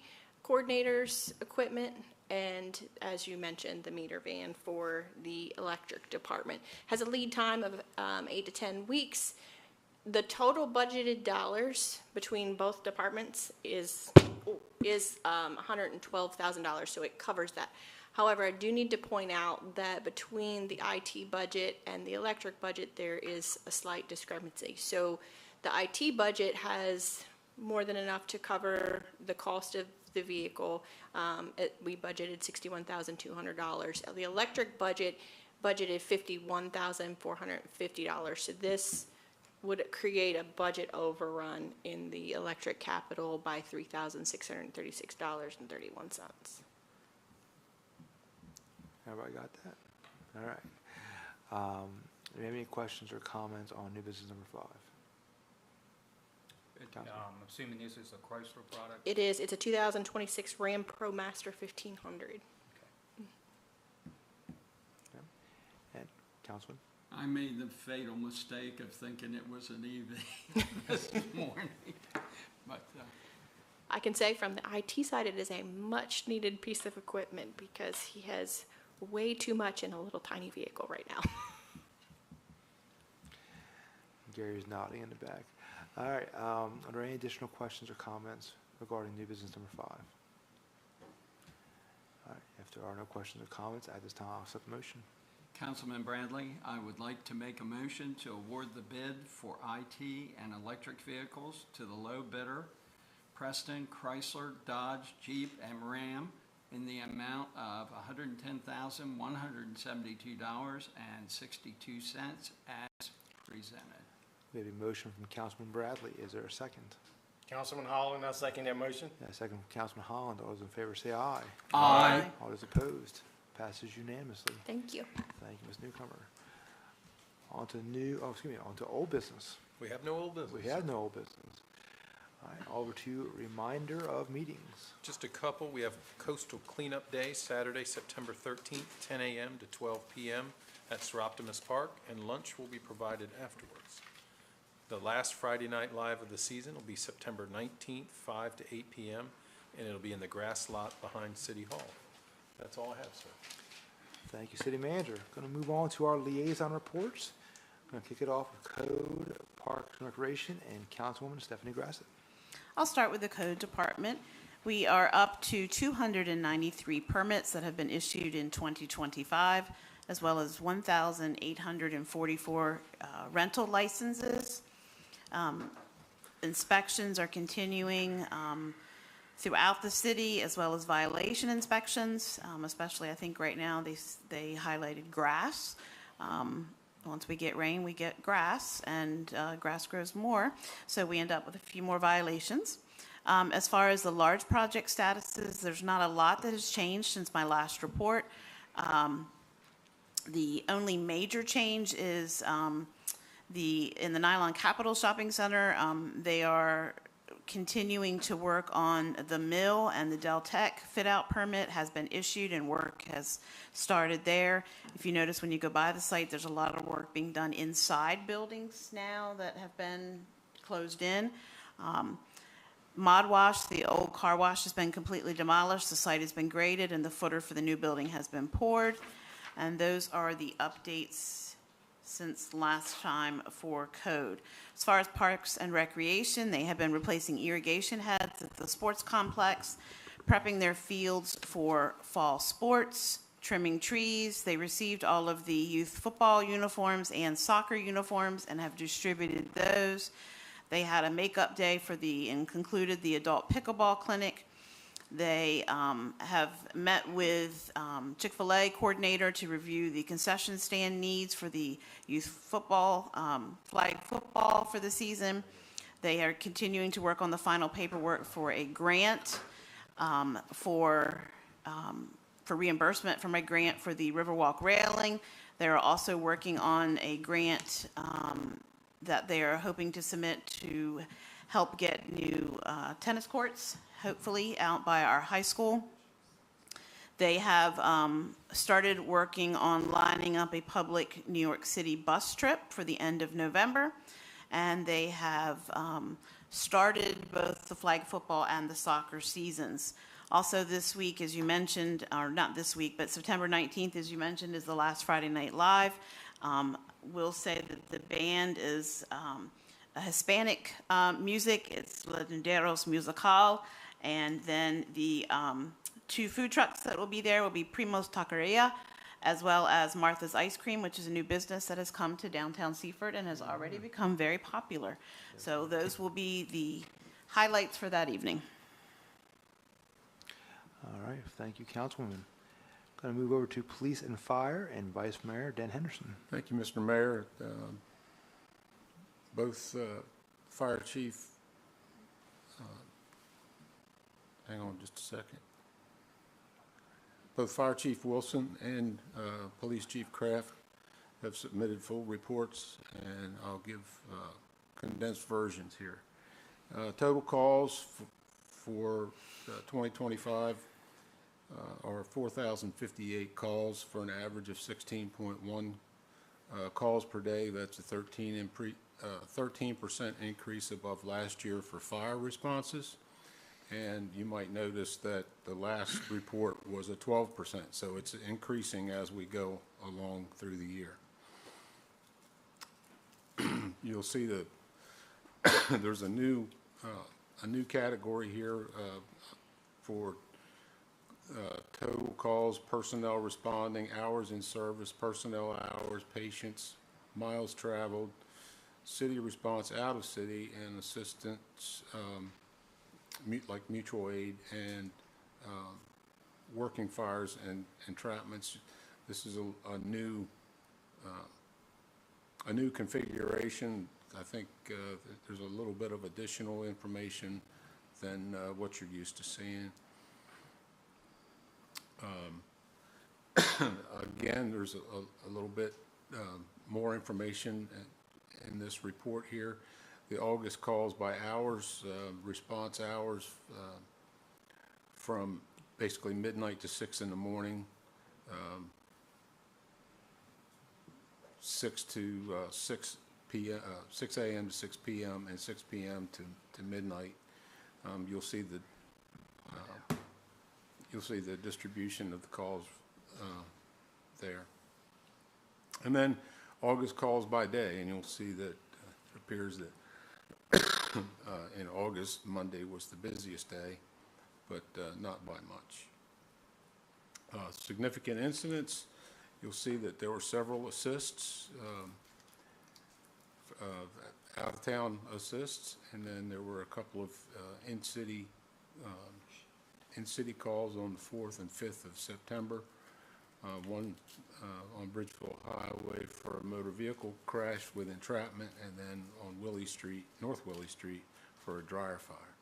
coordinators' equipment, and as you mentioned, the meter van for the electric department. Has a lead time of 8 to 10 weeks. The total budgeted dollars between both departments is $112,000, so it covers that. However, I do need to point out that between the IT budget and the electric budget, there is a slight discrepancy. So the IT budget has more than enough to cover the cost of the vehicle. We budgeted $61,200. The electric budget budgeted $51,450. So this would create a budget overrun in the electric capital by $3,636.31. Everybody got that? All right. Do you have any questions or comments on new business number 5? I'm assuming this is a Chrysler product? It is. It's a 2026 Ram ProMaster 1500. And Councilman? I made the fatal mistake of thinking it was an EV this morning, but I can say from the IT side, it is a much-needed piece of equipment because he has way too much in a little tiny vehicle right now. Gary's nodding in the back. All right. Are there any additional questions or comments regarding new business number 5? All right. If there are no questions or comments, at this time, I'll accept the motion. Councilman Bradley, I would like to make a motion to award the bid for IT and electric vehicles to the low bidder, Preston, Chrysler, Dodge, Jeep, and Ram, in the amount of $110,172.62 as presented. We have a motion from Councilman Bradley. Is there a second? Councilman Holland, I second that motion. A second from Councilman Holland. All those in favor say aye. Aye. All those opposed? Passes unanimously. Thank you. Thank you, Ms. Newcomer. On to old business. We have no old business. We have no old business. All right, over to reminder of meetings. Just a couple. We have Coastal Cleanup Day, Saturday, September 13th, 10 a.m. to 12 p.m. at Sir Optimus Park, and lunch will be provided afterwards. The last Friday Night Live of the season will be September 19th, 5 to 8 p.m., and it'll be in the grass lot behind City Hall. That's all I have, sir. Thank you, City Manager. Going to move on to our liaison reports. I'm going to kick it off with Code, Parks and Recreation, and Councilwoman Stephanie Grassett. I'll start with the Code Department. We are up to 293 permits that have been issued in 2025, as well as 1,844 rental licenses. Inspections are continuing throughout the city, as well as violation inspections, especially I think right now they highlighted grass. Once we get rain, we get grass, and grass grows more, so we end up with a few more violations. As far as the large project statuses, there's not a lot that has changed since my last report. The only major change is in the Nylon Capital Shopping Center. They are continuing to work on the mill, and the Deltec fit-out permit has been issued and work has started there. If you notice when you go by the site, there's a lot of work being done inside buildings now that have been closed in. Mod Wash, the old car wash, has been completely demolished. The site has been graded, and the footer for the new building has been poured. And those are the updates since last time for Code. As far as Parks and Recreation, they have been replacing irrigation heads at the sports complex, prepping their fields for fall sports, trimming trees. They received all of the youth football uniforms and soccer uniforms and have distributed those. They had a makeup day and concluded the adult pickleball clinic. They have met with Chick-fil-A coordinator to review the concession stand needs for the youth football, flag football for the season. They are continuing to work on the final paperwork for a grant for reimbursement from a grant for the Riverwalk railing. They're also working on a grant that they are hoping to submit to help get new tennis courts, hopefully out by our high school. They have started working on lining up a public New York City bus trip for the end of November, and they have started both the flag football and the soccer seasons. Also this week, as you mentioned, or not this week, but September 19th, as you mentioned, is the last Friday Night Live. We'll say that the band is Hispanic music. It's Lenderos Musical. And then the 2 food trucks that will be there will be Primo's Taqueria, as well as Martha's Ice Cream, which is a new business that has come to downtown Seaford and has already become very popular. So those will be the highlights for that evening. All right, thank you, Councilwoman. Going to move over to Police and Fire and Vice Mayor Dan Henderson. Thank you, Mr. Mayor. Both Fire Chief, hang on just a second. Both Fire Chief Wilson and Police Chief Kraft have submitted full reports, and I'll give condensed versions here. Total calls for 2025 are 4,058 calls for an average of 16.1 calls per day. That's a 13% increase above last year for fire responses. And you might notice that the last report was a 12%, so it's increasing as we go along through the year. You'll see that there's a new category here for total calls, personnel responding, hours in service, personnel hours, patients, miles traveled, city response out of city, and assistance like mutual aid and working fires and entrapments. This is a new configuration. I think there's a little bit of additional information than what you're used to seeing. Again, there's a little bit more information in this report here. The August calls by hours, response hours from basically midnight to 6 in the morning, 6 a.m. to 6 p.m. and 6 p.m. to midnight. You'll see the distribution of the calls there. And then August calls by day, and you'll see that it appears that in August, Monday was the busiest day, but not by much. Significant incidents, you'll see that there were several assists, out-of-town assists, and then there were a couple of in-city calls on the 4th and 5th of September. One on Bridgeville Highway for a motor vehicle crash with entrapment, and then on Willie Street, North Willie Street, for a dryer fire.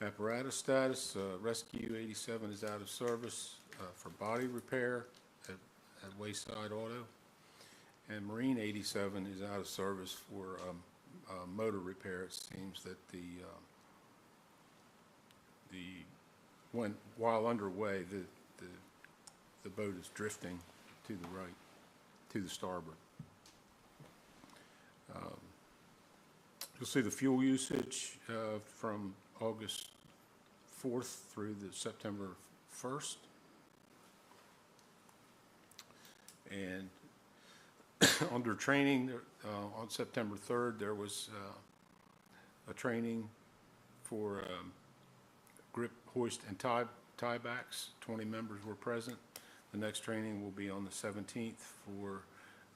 Apparatus status, Rescue 87 is out of service for body repair at Wayside Auto, and Marine 87 is out of service for motor repair. It seems that while underway, the boat is drifting to the right, to the starboard. You'll see the fuel usage from August 4th through the September 1st. And under training, on September 3rd, there was a training for grip, hoist, and tiebacks. 20 members were present. The next training will be on the 17th for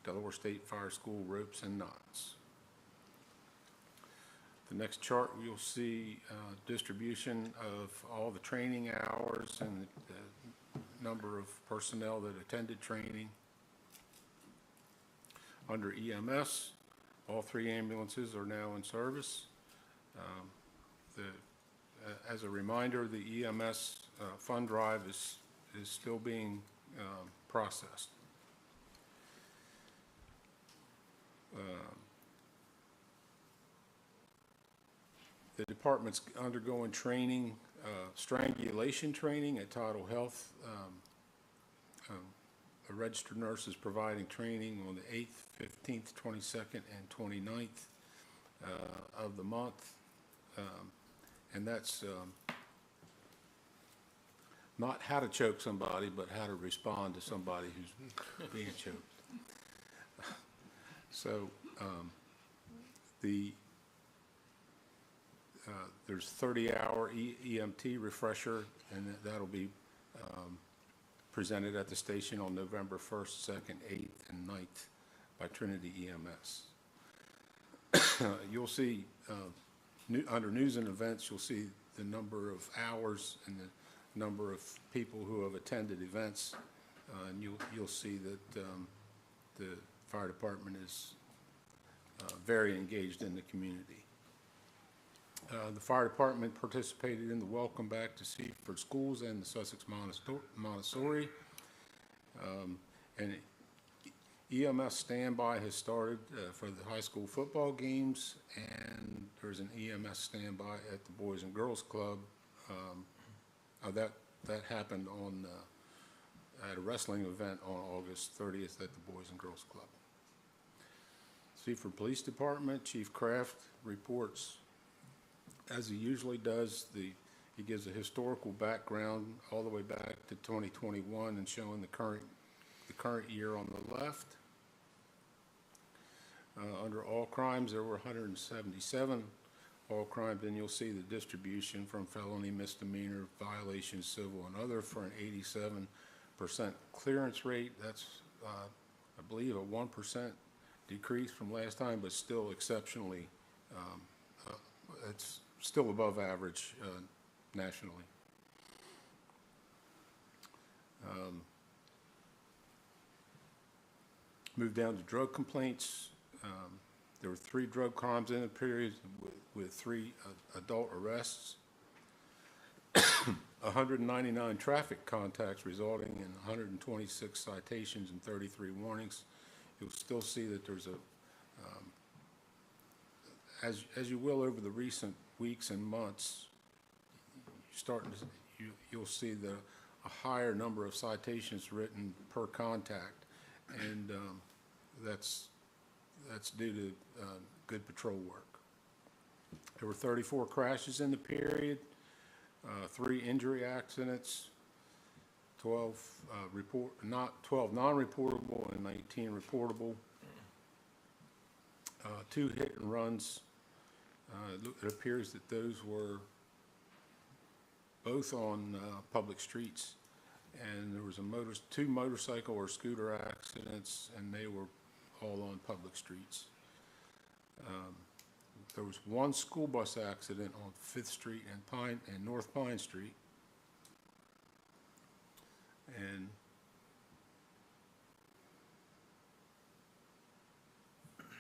Delaware State Fire School ropes and knots. The next chart, you'll see distribution of all the training hours and the number of personnel that attended training. Under EMS, all 3 ambulances are now in service. As a reminder, the EMS fund drive is still being processed. The department's undergoing training, strangulation training at Tidal Health. A registered nurse is providing training on the 8th, 15th, 22nd, and 29th of the month. And that's not how to choke somebody, but how to respond to somebody who's being choked. So There's 30-hour EMT refresher, and that'll be presented at the station on November 1st, 2nd, 8th, and 9th by Trinity EMS. You'll see, under news and events, you'll see the number of hours and the number of people who have attended events, and you'll see that the fire department is very engaged in the community. The fire department participated in the Welcome Back to Seaford Schools and the Sussex Montessori. And EMS standby has started for the high school football games, and there's an EMS standby at the Boys and Girls Club. That happened on at a wrestling event on August 30th at the Boys and Girls Club. Seaford Police Department, Chief Kraft reports, as he usually does. He gives a historical background all the way back to 2021 and showing the current year on the left. Under all crimes, there were 177 all crimes, and you'll see the distribution from felony, misdemeanor, violations, civil, and other for an 87% clearance rate. That's, I believe, a 1% decrease from last time, but still exceptionally, it's still above average nationally. Move down to drug complaints. There were 3 drug crimes in the period with 3 adult arrests, 199 traffic contacts resulting in 126 citations and 33 warnings. You'll still see that there's as you will over the recent weeks and months, you'll see a higher number of citations written per contact, and that's due to good patrol work. There were 34 crashes in the period, 3 injury accidents, 12 non-reportable and 19 reportable, 2 hit and runs. It appears that those were both on public streets, and there was 2 motorcycle or scooter accidents, and they were all on public streets. There was 1 school bus accident on 5th Street and North Pine Street, and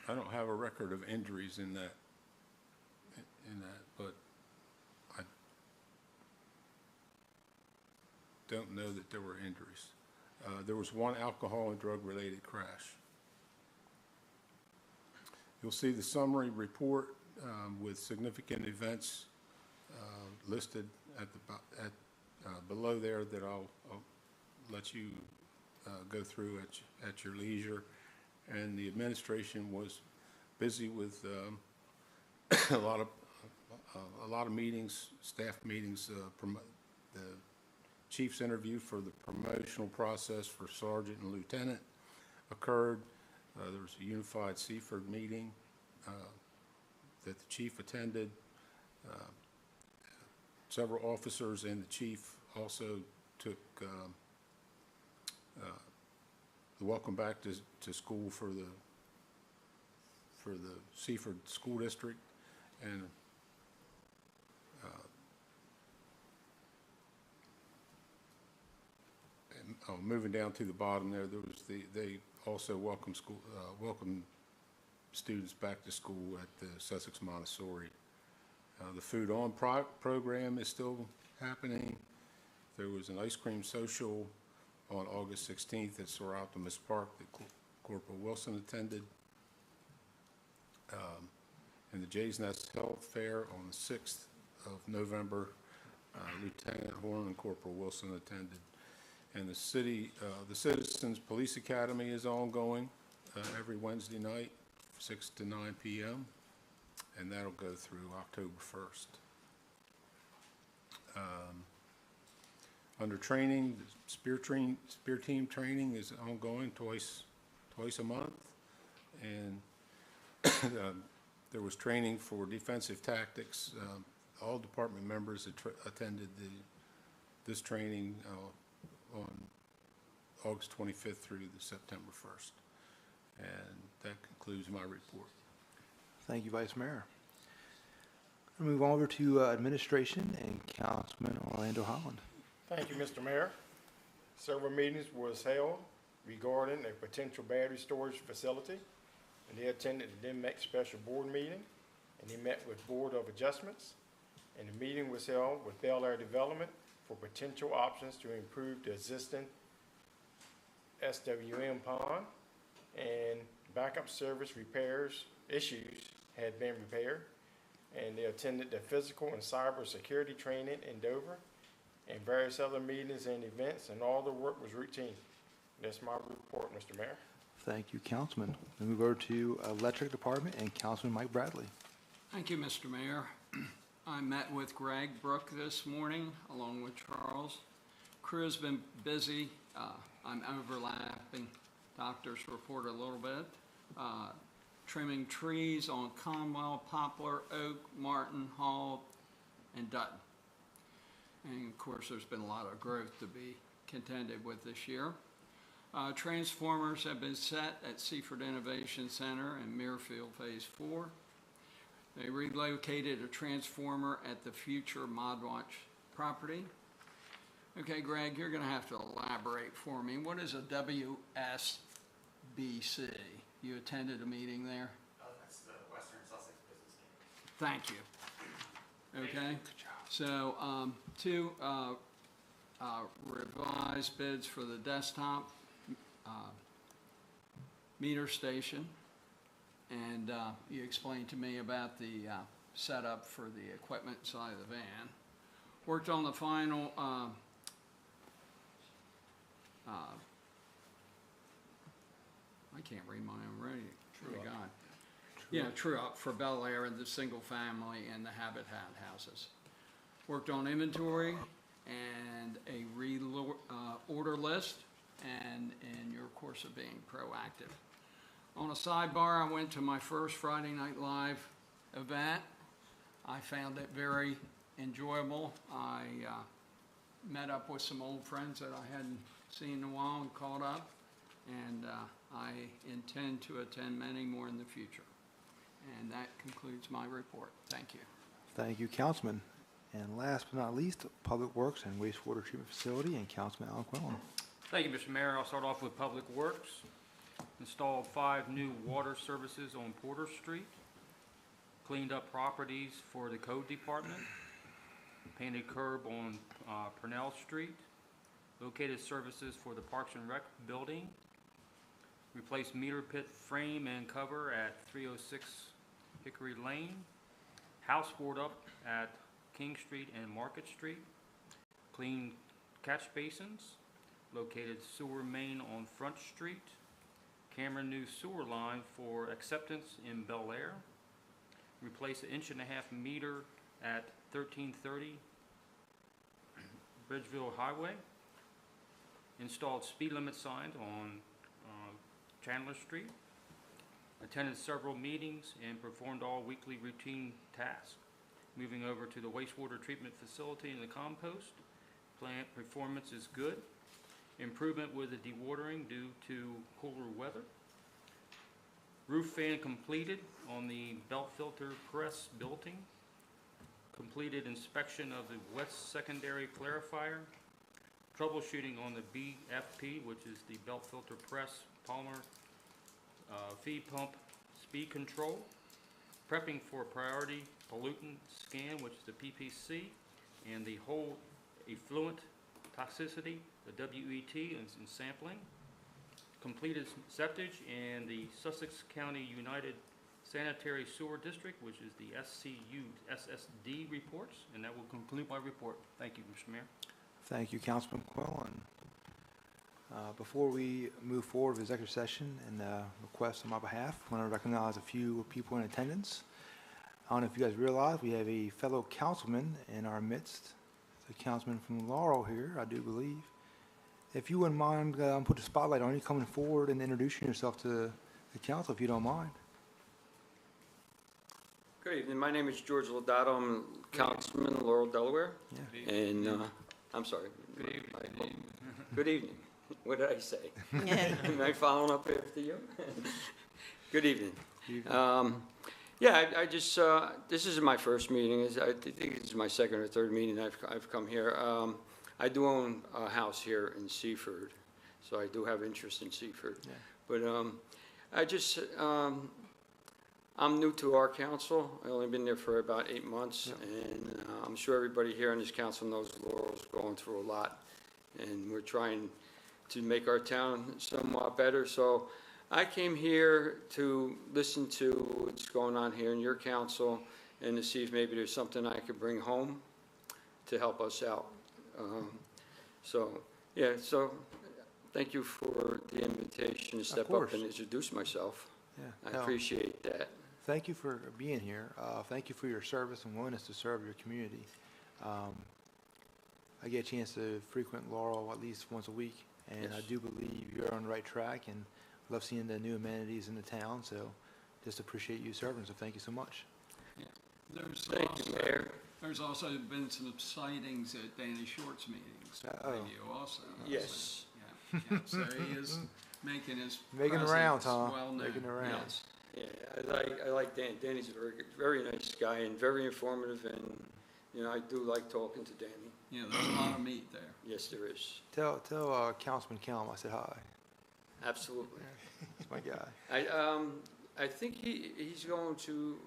I don't have a record of injuries in that, but I don't know that there were injuries. There was 1 alcohol and drug-related crash. You'll see the summary report with significant events listed below there that I'll let you go through at your leisure. And the administration was busy with a lot of meetings, staff meetings. The chief's interview for the promotional process for sergeant and lieutenant occurred. There was a unified Seaford meeting that the chief attended. Several officers and the chief also took the welcome back to school for the Seaford School District, and moving down to the bottom there was they also welcome students back to school at the Sussex Montessori. The Food On program is still happening. There was an ice cream social on August 16th at Sir Optimus Park that Corporal Wilson attended. And the Jay's Nest Health Fair on the 6th of November, Lieutenant Horn and Corporal Wilson attended. And the Citizens Police Academy is ongoing every Wednesday night, 6 to 9 p.m., and that'll go through October 1st. Under training, the spear team training is ongoing twice a month, and There was training for defensive tactics. All department members attended this training on August 25th through the September 1st. And that concludes my report. Thank you, Vice Mayor. We'll move over to administration and Councilman Orlando Holland. Thank you, Mr. Mayor. Several meetings was held regarding a potential battery storage facility, and they attended the DMX special board meeting, and they met with Board of Adjustments, and the meeting was held with Bel Air Development for potential options to improve the existing SWM pond, and backup service repairs issues had been repaired, and they attended the physical and cyber security training in Dover, and various other meetings and events, and all the work was routine. That's my report, Mr. Mayor. Thank you, Councilman. We'll move over to Electric Department and Councilman Mike Bradley. Thank you, Mr. Mayor. I met with Greg Brook this morning, along with Charles. Crew's been busy. I'm overlapping doctor's report a little bit. Trimming trees on Conwell, Poplar, Oak, Martin, Hall, and Dutton. And of course, there's been a lot of growth to be contended with this year. Transformers have been set at Seaford Innovation Center and Muirfield Phase 4. They relocated a transformer at the future ModWatch property. Okay, Greg, you're going to have to elaborate for me. What is a WSBC? You attended a meeting there? That's the Western Sussex Business Game. Thank you. Okay. Good job. So, two revised bids for the desktop meter station. And you explained to me about the setup for the equipment side of the van. Worked on the final I can't read my own writing. True God. Yeah, true up for Bel Air and the single family and the Habitat houses. Worked on inventory and a order list and in your course of being proactive. On a sidebar, I went to my first Friday Night Live event. I found it very enjoyable. I met up with some old friends that I hadn't seen in a while and caught up, and I intend to attend many more in the future. And that concludes my report. Thank you. Thank you, Councilman. And last but not least, Public Works and Wastewater Treatment Facility and Councilman Alan Quillen. Thank you, Mr. Mayor. I'll start off with Public Works. Installed 5 new water services on Porter Street. Cleaned up properties for the code department. Painted curb on Purnell Street. Located services for the Parks and Rec building. Replaced meter pit frame and cover at 306 Hickory Lane. House board up at King Street and Market Street. Cleaned catch basins. Located sewer main on Front Street. Cameron new sewer line for acceptance in Bel Air. Replace an 1.5 meter at 1330 Bridgeville Highway. Installed speed limit signs on Chandler Street. Attended several meetings and performed all weekly routine tasks. Moving over to the wastewater treatment facility and the compost. Plant performance is good. Improvement with the dewatering due to cooler weather. Roof fan completed on the belt filter press building. Completed inspection of the west secondary clarifier. Troubleshooting on the BFP, which is the belt filter press polymer feed pump speed control. Prepping for priority pollutant scan, which is the PPC, and the whole effluent toxicity, the WET, and sampling. Completed septic and the Sussex County United Sanitary Sewer District, which is the SSD reports, and that will conclude my report. Thank you, Mr. Mayor. Thank you, Councilman Quillen. Before we move forward with executive session and requests on my behalf, I want to recognize a few people in attendance. I don't know if you guys realize we have a fellow councilman in our midst. It's a councilman from Laurel here, I do believe. If you wouldn't mind, put the spotlight on you, coming forward and introducing yourself to the council, if you don't mind. Good evening. My name is George Lodato. I'm a councilman in Laurel, Delaware. And, I'm sorry. Good evening. Good evening. What did I say? Yeah. Am I following up after you? Good evening. I just, this is my first meeting. I think this is my second or third meeting I've come here. I do own a house here in Seaford, so I do have interest in Seaford. Yeah. But I'm new to our council. I've only been there for about 8 months, and I'm sure everybody here on this council knows Laurel's going through a lot, and we're trying to make our town somewhat better. So I came here to listen to what's going on here in your council and to see if maybe there's something I could bring home to help us out. So thank you for the invitation to step up and introduce myself. Yeah. I appreciate that. Thank you for being here. Thank you for your service and willingness to serve your community. I get a chance to frequent Laurel at least once a week, and Yes. I do believe you're on the right track and love seeing the new amenities in the town, so just appreciate you serving, so thank you so much. Thank you, Mayor. There's also been some sightings at Danny Short's meetings Oh. with you also. Yes. So, yeah, so he is making his Making the presence rounds, huh? well known. Making the rounds. Yes. Yeah, I like Dan. Danny's a very nice guy and very informative, and, I do like talking to Danny. Yeah, there's a lot of meat there. Yes, there is. Tell Councilman Kellum I said hi. Absolutely. He's my guy. I think he's going to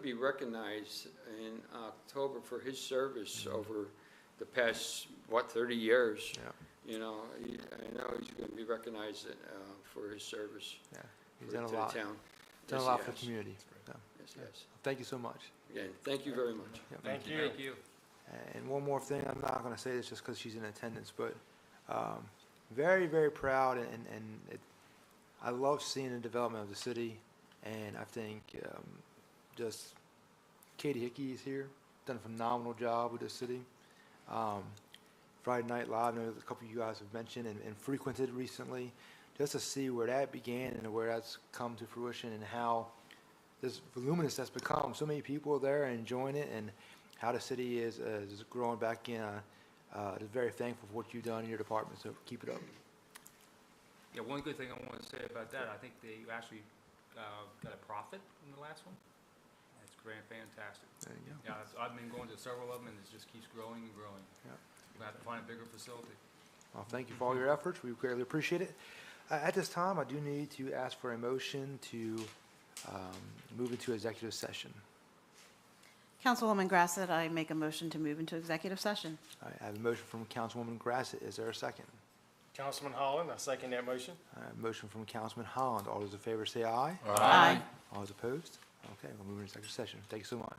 be recognized in October for his service over the past, 30 years. Yeah. I know he's going to be recognized for his service Yeah. He's to done a the lot. town. Done Yes, a lot he for the has. community. So, Yes. thank you so much. Again, thank you very much. Yep. Thank you. Thank you. And one more thing, I'm not going to say this just because she's in attendance, but very, very proud, and I love seeing the development of the city, and I think just Katie Hickey is here, done a phenomenal job with the city. Friday Night Live, I know a couple of you guys have mentioned and frequented recently, just to see where that began and where that's come to fruition and how this voluminous that's become. So many people are there enjoying it, and how the city is growing back in. Just very thankful for what you've done in your department, so keep it up. Yeah, one good thing I want to say about that, I think they actually got a profit in the last one. That's fantastic. There you go. Yeah, I've been going to several of them, and it just keeps growing and growing. Yeah. We'll have to find a bigger facility. Well, thank you for all your efforts. We greatly appreciate it. At this time, I do need to ask for a motion to move into executive session. Councilwoman Grassett, I make a motion to move into executive session. All right, I have a motion from Councilwoman Grassett. Is there a second? Councilman Holland, I second that motion. Motion from Councilman Holland. All those in favor say aye. Aye. All those opposed? Okay, we'll move into executive session. Thank you so much.